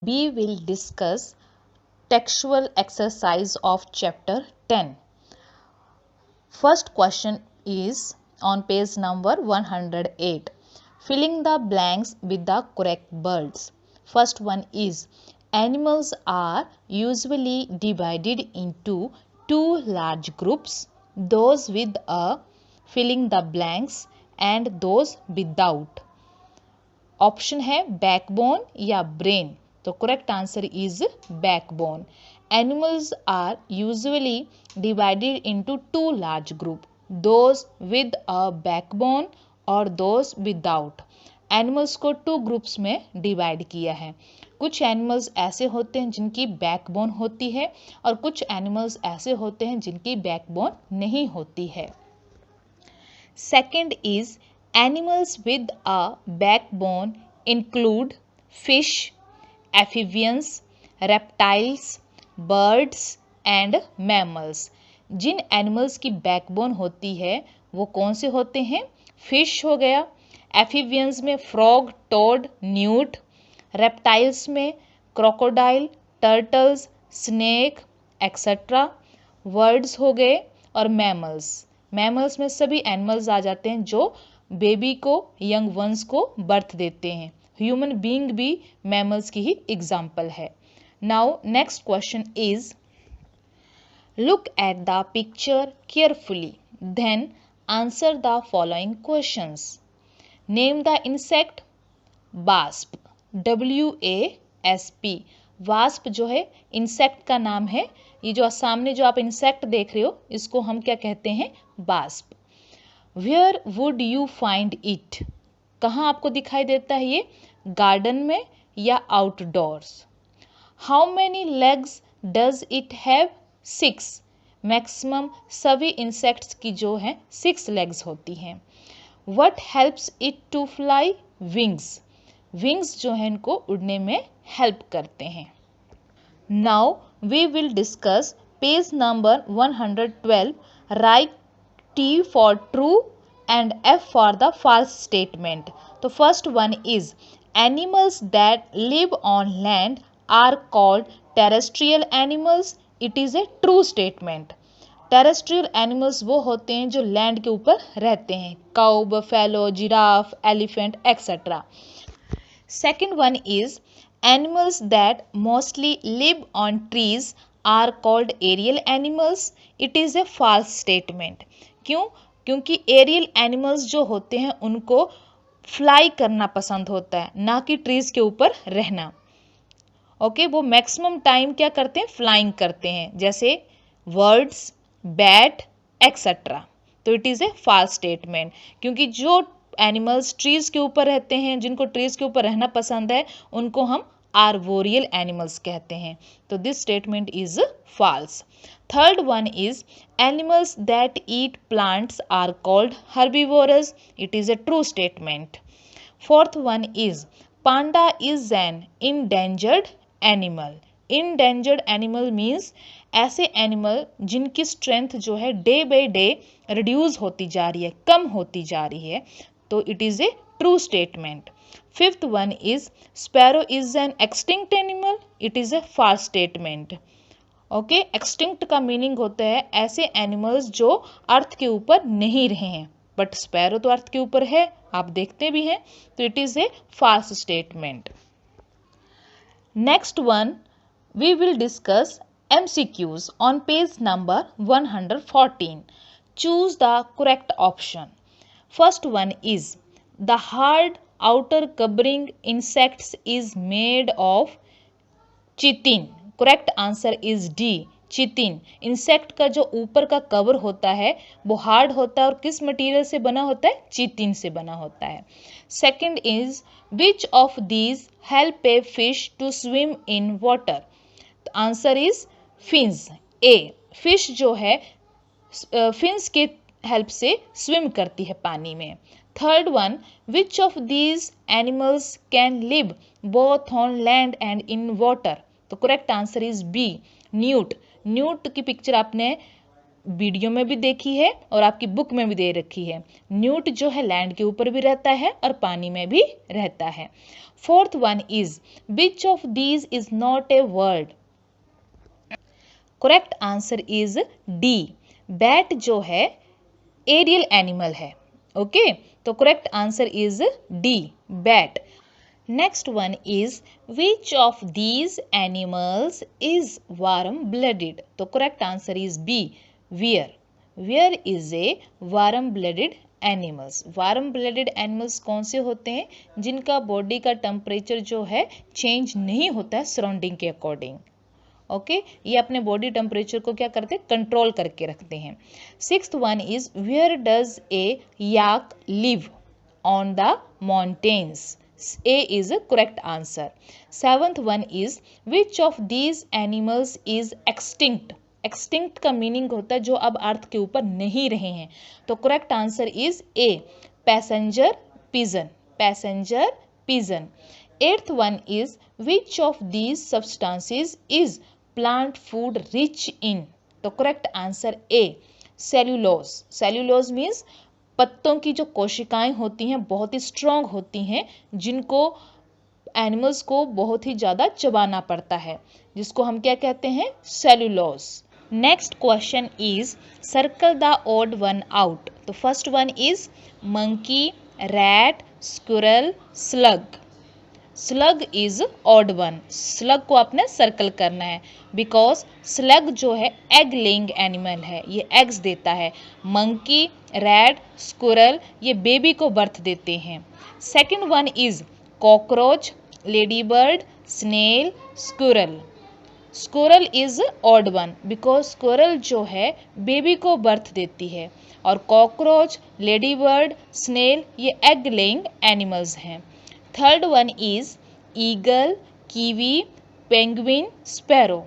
we will discuss textual exercise of chapter 10. First question is on page number 108. Filling the blanks with the correct words. First one is animals are usually divided into two large groups, those with a filling the blanks and those without. Option है backbone या brain, तो correct answer is backbone. Animals are usually divided into two large group, those with a backbone और those without. Animals को two groups में divide किया है. कुछ animals ऐसे होते हैं जिनकी बैकबोन होती है और कुछ एनिमल्स ऐसे होते हैं जिनकी बैकबोन नहीं होती है. Second is animals with a backbone include fish, amphibians, reptiles, birds and mammals. जिन एनिमल्स की बैकबोन होती है वो कौन से होते हैं? फिश हो गया, एम्फीबियंस में फ्रॉग, टोड, न्यूट, रेप्टाइल्स में crocodile, turtles, snake etcetera, birds हो गए, और मैमल्स में सभी एनिमल्स आ जाते हैं जो बेबी को, यंग वंस को बर्थ देते हैं. ह्यूमन बीइंग भी मैमल्स की ही एग्जाम्पल है. Now next question is look at the picture carefully then answer the following questions. Name the insect. Wasp, WASP. Wasp जो है इंसेक्ट का नाम है. ये जो सामने जो आप इंसेक्ट देख रहे हो इसको हम क्या कहते हैं? Wasp. Where would you find it? कहाँ आपको दिखाई देता है ये? गार्डन में या outdoors. How many legs does it have? 6. Maximum सभी इंसेक्ट्स की जो है 6 legs होती हैं. What helps it to fly? Wings. Wings जो है इनको उड़ने में हेल्प करते हैं. Now we will discuss page number 112. Write T for true and F for the false statement. The first one is animals that live on land are called terrestrial animals. It is a true statement. Terrestrial animals वो होते हैं जो land के ऊपर रहते हैं. Cow, buffalo, giraffe, elephant etcetera. Second one is animals that mostly live on trees are called aerial animals. It is a false statement. क्यों? क्योंकि एरियल एनिमल्स जो होते हैं उनको फ्लाई करना पसंद होता है, ना कि ट्रीज के ऊपर रहना. ओके, वो मैक्सिमम टाइम क्या करते हैं? फ्लाइंग करते हैं, जैसे बर्ड्स, बैट एक्सेट्रा. तो it is a false statement, क्योंकि जो एनिमल्स ट्रीज के ऊपर रहते हैं, जिनको ट्रीज के ऊपर रहना पसंद है, उनको हम आर्बोरियल एनिमल्स कहते हैं. तो this statement is false. Third one is animals that eat plants are called herbivorous. It is a true statement. Fourth one is panda is an endangered animal. Endangered animal means ऐसे animal जिनकी strength जो है day by day reduce होती जा रही है, कम होती जा रही है. तो it is a true statement. Fifth one is sparrow is an extinct animal. It is a false statement. Okay, extinct का मीनिंग होता है ऐसे एनिमल्स जो अर्थ के ऊपर नहीं रहे हैं, बट स्पैरो तो अर्थ के ऊपर है, आप देखते भी हैं. तो it is a false statement. Next one we will discuss MCQs on page number 114. Choose the correct option. First one is the hard outer covering insects is made of chitin. Correct answer is D, chitin. Insect का जो ऊपर का cover होता है वो hard होता है और किस मटेरियल से बना होता है? चितिन से बना होता है. Second is which of these help a fish to swim in water. Answer is fins. A, fish जो है फिन्स के हेल्प से स्विम करती है पानी में. Third one which of these animals can live both on land and in water. तो correct answer is B, newt. Newt की पिक्चर आपने वीडियो में भी देखी है और आपकी बुक में भी दे रखी है। न्यूट जो है लैंड के ऊपर भी रहता है और पानी में भी रहता है। Fourth one is which of these is not a word. Correct answer is D. Bat जो है एरियल एनिमल है। ओके, तो correct answer is D, bat. Next one is which of these animals is warm blooded. तो correct answer is B, bear. Bear is a warm blooded animals. Warm blooded animals कौन से होते हैं? जिनका body का temperature जो है change नहीं होता है सराउंडिंग के अकॉर्डिंग। ओके, ये अपने बॉडी टेम्परेचर को क्या करते हैं? कंट्रोल करके रखते हैं। Sixth one is where does a yak live? On the mountains. A is a correct answer. Seventh one is which of these animals is extinct? Extinct का मीनिंग होता है जो अब अर्थ के ऊपर नहीं रहे हैं। तो correct answer is a, passenger pigeon. Passenger pigeon. Eighth one is which of these substances is plant food rich in? तो correct answer A, cellulose. Cellulose means पत्तों की जो कोशिकाएं होती हैं बहुत ही स्ट्रॉन्ग होती हैं, जिनको एनिमल्स को बहुत ही ज़्यादा चबाना पड़ता है, जिसको हम क्या कहते हैं? Cellulose. Next question is circle the odd one out. तो first one is monkey, rat, squirrel, slug. Slug is odd one. Slug को आपने सर्कल करना है बिकॉज स्लग जो है एग लेइंग एनिमल है, ये एग्स देता है। मंकी, रैट, स्क्विरल ये बेबी को बर्थ देते हैं। Second one is cockroach, ladybird, snail, squirrel. Squirrel is odd one because squirrel जो है बेबी को बर्थ देती है, और कॉकरोच, लेडी बर्ड, स्नेल ये एग लेइंग एनिमल्स हैं। Third one is eagle, kiwi, penguin, sparrow.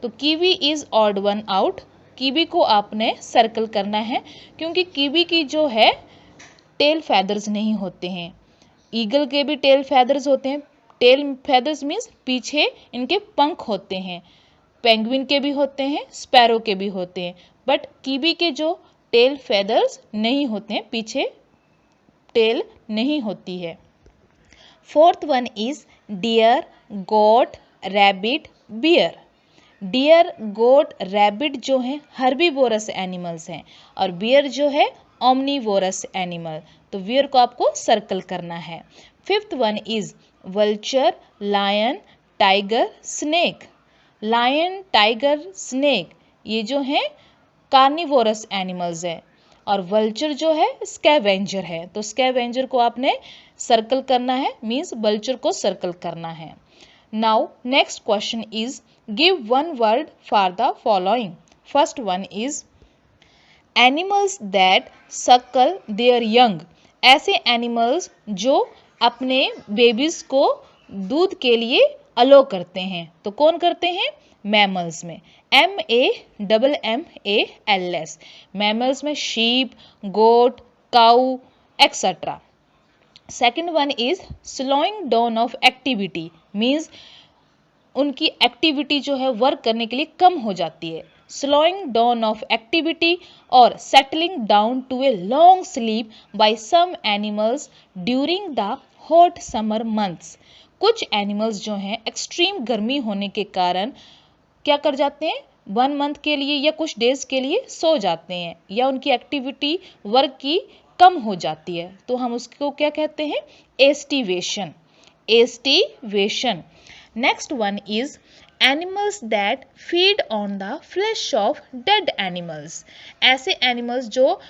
तो kiwi is odd one out. Kiwi को आपने सर्कल करना है क्योंकि कीवी की जो है टेल फेदर्स नहीं होते हैं। ईगल के भी टेल फेदर्स होते हैं। टेल फेदर्स मीन्स पीछे इनके पंख होते हैं। पेंगुइन के भी होते हैं, स्पैरो के भी होते हैं, बट कीवी के जो टेल फेदर्स नहीं होते हैं, पीछे टेल नहीं होती है। Fourth one is deer, goat, rabbit, bear. Deer, goat, rabbit जो हैं हर्बीवोरस एनिमल्स हैं, और बियर जो है ओमनीवोरस एनिमल। तो बियर को आपको सर्कल करना है। Fifth one is vulture, lion, tiger, snake. Lion, tiger, snake ये जो हैं कार्निवोरस एनिमल्स हैं, और वल्चर जो है स्कैवेंजर है। तो स्कैवेंजर को आपने सर्कल करना है, मीन्स वल्चर को सर्कल करना है। Now next question is give one word for the following. First one is animals that सकल देयर यंग। ऐसे एनिमल्स जो अपने बेबीज को दूध के लिए अलो करते हैं। तो कौन करते हैं? मैमल्स में MAMMALS। मैमल्स में sheep, goat, cow etcetera. Second one is slowing down of activity, means उनकी एक्टिविटी जो है वर्क करने के लिए कम हो जाती है। स्लोइंग डाउन ऑफ एक्टिविटी और settling down to a long sleep by some animals during the hot summer months. कुछ एनिमल्स जो हैं एक्सट्रीम गर्मी होने के कारण क्या कर जाते हैं? 1 मंथ के लिए या कुछ डेज के लिए सो जाते हैं, या उनकी एक्टिविटी वर्क की कम हो जाती है, तो हम उसको क्या कहते हैं? Aestivation. Aestivation. Next one is animals that feed on the flash of dead animals. ऐसे एनिमल्स जो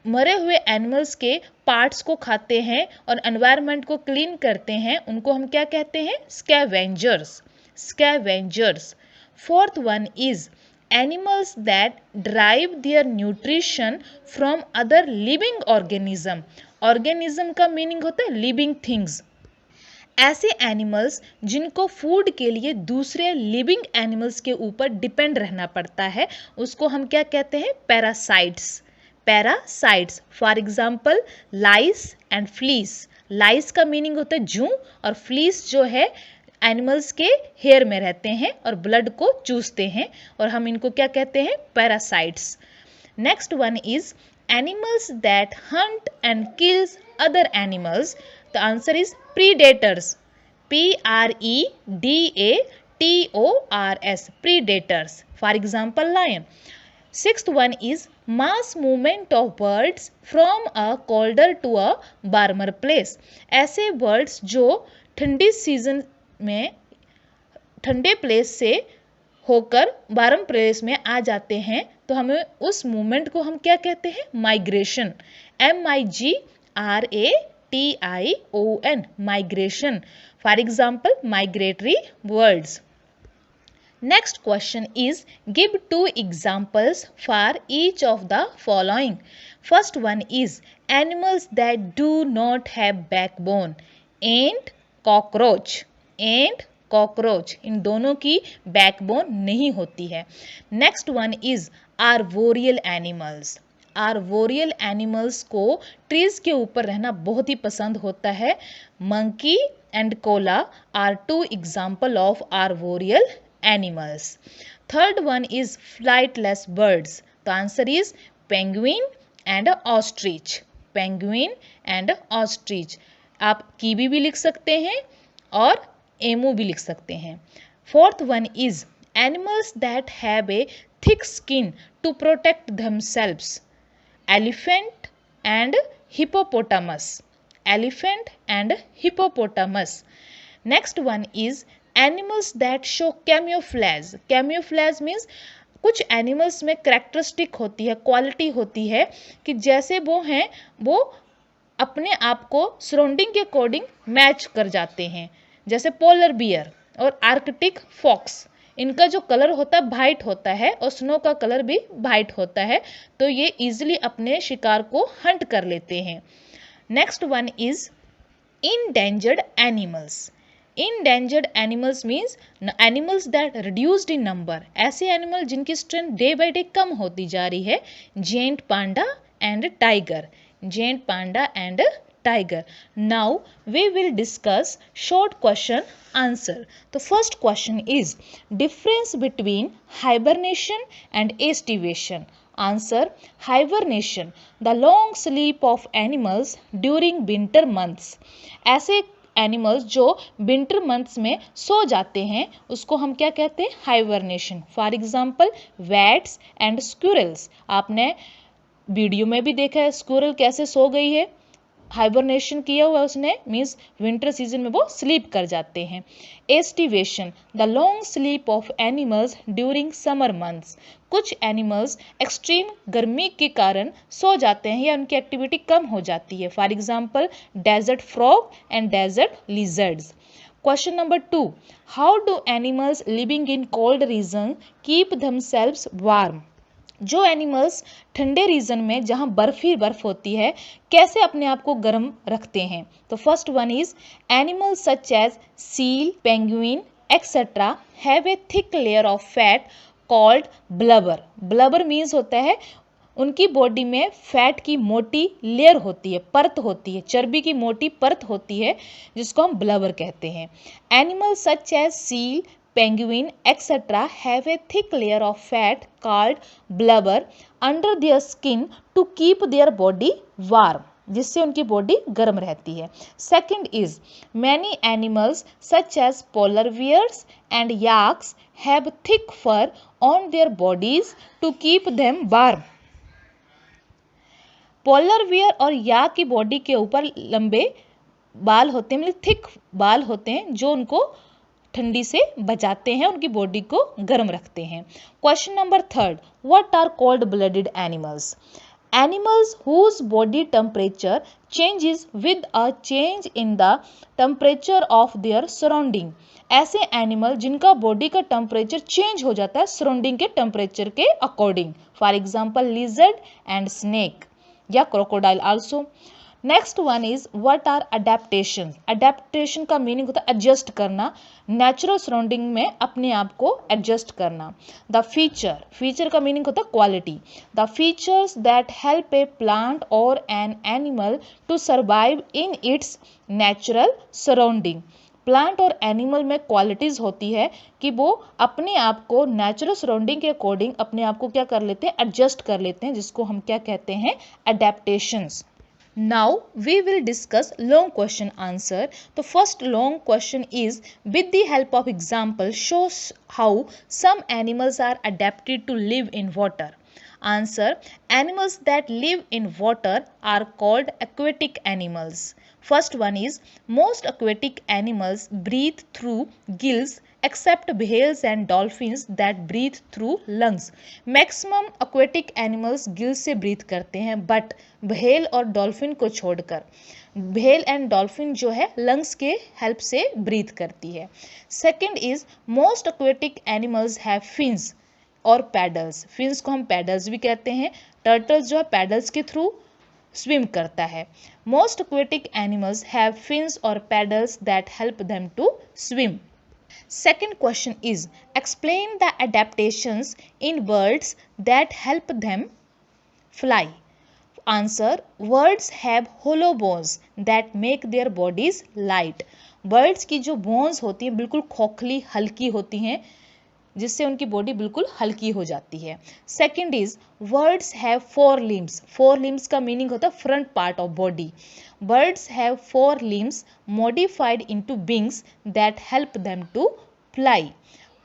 मरे हुए एनिमल्स के पार्ट्स को खाते हैं और एनवायरनमेंट को क्लीन करते हैं, उनको हम क्या कहते हैं? Scavengers. Scavengers. Fourth one is animals that derive their nutrition from other living organism। Organism का मीनिंग होता है लिविंग थिंग्स। ऐसे एनिमल्स जिनको फूड के लिए दूसरे लिविंग एनिमल्स के ऊपर डिपेंड रहना पड़ता है, उसको हम क्या कहते हैं? Parasites. Parasites. For example lice and fleas. Lice का मीनिंग होता है जूं, और फ्लीस जो है एनिमल्स के हेयर में रहते हैं और ब्लड को चूसते हैं, और हम इनको क्या कहते हैं? Parasites. Next one is animals that Hunt and kills other animals. The answer is predators. Predators. Predators. For example, lion. Sixth one is mass movement of birds from a colder to a warmer place. ऐसे birds जो ठंडी season में ठंडे place से होकर warm place में आ जाते हैं, तो हमें उस मूवमेंट को हम क्या कहते हैं? Migration. MIGRATION. Migration. For example, migratory words. Next question is, give two examples for each of the following. First one is animals that do not have backbone. Ant, cockroach. Ant, cockroach. इन दोनों की backbone नहीं होती है. Next one is arboreal animals. Arboreal animals को trees के ऊपर रहना बहुत ही पसंद होता है. Monkey and koala are two example of arboreal animals. Third one is flightless birds. The answer is penguin and ostrich. Penguin and ostrich. आप कीवी भी लिख सकते हैं और एमू भी लिख सकते हैं. Fourth one is animals that have a thick skin to protect themselves. Elephant and hippopotamus. Elephant and hippopotamus. Next one is animals that show camouflage. Camouflage means कुछ एनिमल्स में करेक्टरिस्टिक होती है, क्वालिटी होती है कि जैसे वो हैं वो अपने आप को सराउंडिंग के अकॉर्डिंग मैच कर जाते हैं. जैसे पोलर बियर और आर्कटिक फॉक्स, इनका जो कलर होता है वाइट होता है और स्नो का कलर भी वाइट होता है, तो ये इजिली अपने शिकार को हंट कर लेते हैं. Next one is endangered animals. Endangered animals means animals that reduced in number. ऐसे एनिमल जिनकी स्ट्रेंथ डे बाय डे कम होती जा रही है. Giant panda and tiger. Giant panda and tiger. Now we will discuss short question answer. तो first question is difference between hibernation and aestivation. Answer: hibernation, the long sleep of animals during winter months. ऐसे animals जो winter months में सो जाते हैं उसको हम क्या कहते हैं? Hibernation. For example, watts and squirrels. आपने वीडियो में भी देखा है स्क्विरल कैसे सो गई है, हाइबरनेशन किया हुआ उसने, मीन्स विंटर सीजन में वो स्लीप कर जाते हैं. Aestivation, the long sleep of animals during summer months. कुछ एनिमल्स एक्सट्रीम गर्मी के कारण सो जाते हैं या उनकी एक्टिविटी कम हो जाती है. For example, desert frog and desert lizards. Question number 2, how do animals living in cold region keep themselves warm. जो एनिमल्स ठंडे रीजन में जहां बर्फ ही बर्फ होती है कैसे अपने आप को गर्म रखते हैं. तो first one is animals such as seal, penguin etcetera have a thick layer of fat called blubber. Blubber means होता है उनकी बॉडी में फैट की मोटी लेयर होती है, परत होती है, चर्बी की मोटी परत होती है जिसको हम ब्लबर कहते हैं. Animals such as seal, penguin etc. have a thick layer of fat called blubber under their skin to keep their body warm, जिससे उनकी बॉडी गर्म रहती है. Second is many animals such as polar bears and yaks have thick fur on their bodies to keep them warm. Polar bear और yak की body के ऊपर लंबे बाल होते हैं, मतलब थिक बाल होते हैं जो उनको ठंडी से बचाते हैं, उनकी बॉडी को गर्म रखते हैं. Question number 3, what are cold blooded animals. Animals whose body temperature changes with a change in the temperature of their surrounding. ऐसे एनिमल जिनका बॉडी का टेम्परेचर चेंज हो जाता है सराउंडिंग के टेम्परेचर के according. For example, lizard and snake या crocodile also. Next one is what are adaptation. Adaptation का मीनिंग होता है एडजस्ट करना, नेचुरल सराउंडिंग में अपने आप को एडजस्ट करना. द फीचर, फीचर का मीनिंग होता है quality. The features that help a plant और an animal to survive in its natural surrounding. Plant और एनिमल में क्वालिटीज होती है कि वो अपने आप को नेचुरल सराउंडिंग के अकॉर्डिंग अपने आप को क्या कर लेते हैं, एडजस्ट कर लेते हैं, जिसको हम क्या कहते हैं, adaptations. Now we will discuss long question answer. The first long question is, with the help of example shows how some animals are adapted to live in water. Answer: animals that live in water are called aquatic animals. First one is, most aquatic animals breathe through gills except whales and dolphins that breathe through lungs. Maximum aquatic animals Gill से breathe करते हैं, but whale और dolphin को छोड़कर whale and dolphin जो है lungs के help से ब्रीथ करती है। Second is, most aquatic animals have fins और पैडल्स। फिन्स को हम पैडल्स भी कहते हैं। टर्टल्स जो है पैडल्स के थ्रू स्विम करता है। Most aquatic animals have fins or paddles that help them to swim. Second question is, explain the adaptations in birds that help them fly. Answer: birds have hollow bones that make their bodies light. Birds की जो bones होती हैं बिल्कुल खोखली हल्की होती हैं, जिससे उनकी बॉडी बिल्कुल हल्की हो जाती है। Second is, birds have 4 limbs। 4 limbs का मीनिंग होता है front part of body. Birds have 4 limbs modified into wings that help them to fly.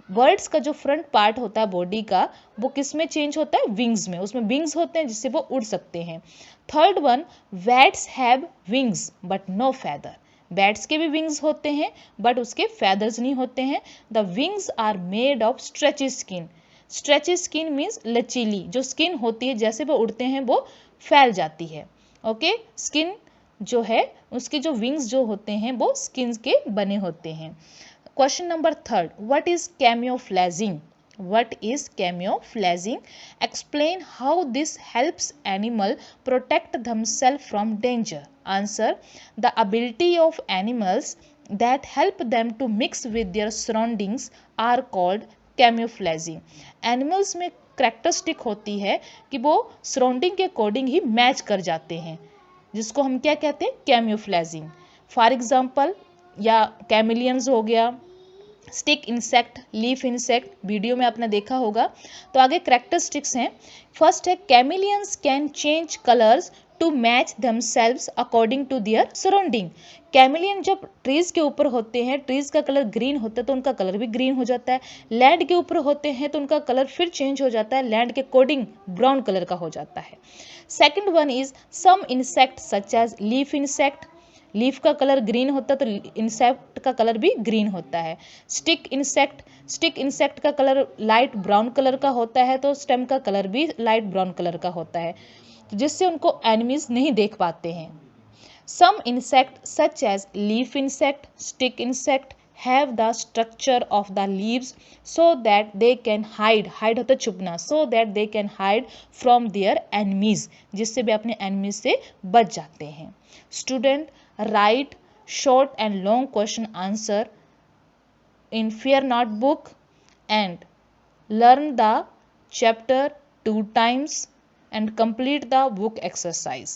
Birds का जो फ्रंट पार्ट होता है बॉडी का, वो किस में चेंज होता है, विंग्स में। उसमें विंग्स होते हैं जिससे वो उड़ सकते हैं। Third one, bats have wings but no feather. Bats के भी विंग्स होते हैं बट उसके फैदर्स नहीं होते हैं। The wings are made of stretchy skin. Stretchy skin means लचीली जो स्किन होती है, जैसे वो उड़ते हैं वो फैल जाती है। ओके, स्किन जो है उसके जो विंग्स जो होते हैं वो स्किन के बने होते हैं। Question number third, what is camouflaging? What is camouflaging? Explain how this helps animal protect themselves from danger. Answer: the ability of animals that help them to mix with their surroundings are called camouflaging. Animals में characteristic होती है कि वो surrounding के according ही match कर जाते हैं, जिसको हम क्या कहते हैं, camouflaging. फॉर एग्जाम्पल या कैमिलियंस हो गया, stick insect, leaf insect, video में आपने देखा होगा। तो आगे कैरेक्टरिस्टिक्स हैं। फर्स्ट है, chameleons can change colours to match themselves according to their surrounding. Chameleon जब ट्रीज के ऊपर होते हैं, ट्रीज का कलर ग्रीन होता है तो उनका कलर भी ग्रीन हो जाता है। लैंड के ऊपर होते हैं तो उनका कलर फिर चेंज हो जाता है, लैंड के अकॉर्डिंग ब्राउन कलर का हो जाता है। Second one is, some insect such as leaf insect, leaf का कलर ग्रीन होता है तो इंसेक्ट का कलर भी ग्रीन होता है। स्टिक इंसेक्ट का कलर लाइट ब्राउन कलर का होता है तो स्टेम का कलर भी लाइट ब्राउन कलर का होता है, जिससे उनको एनिमीज नहीं देख पाते हैं। Some insect such as leaf insect, stick insect have the structure of the leaves so that they can hide होता है छुपना, so that they can hide from their enemies, जिससे वे अपने एनिमीज से बच जाते हैं। Student, write short and long question answer in Fear Not book and learn the chapter 2 times and complete the book exercise.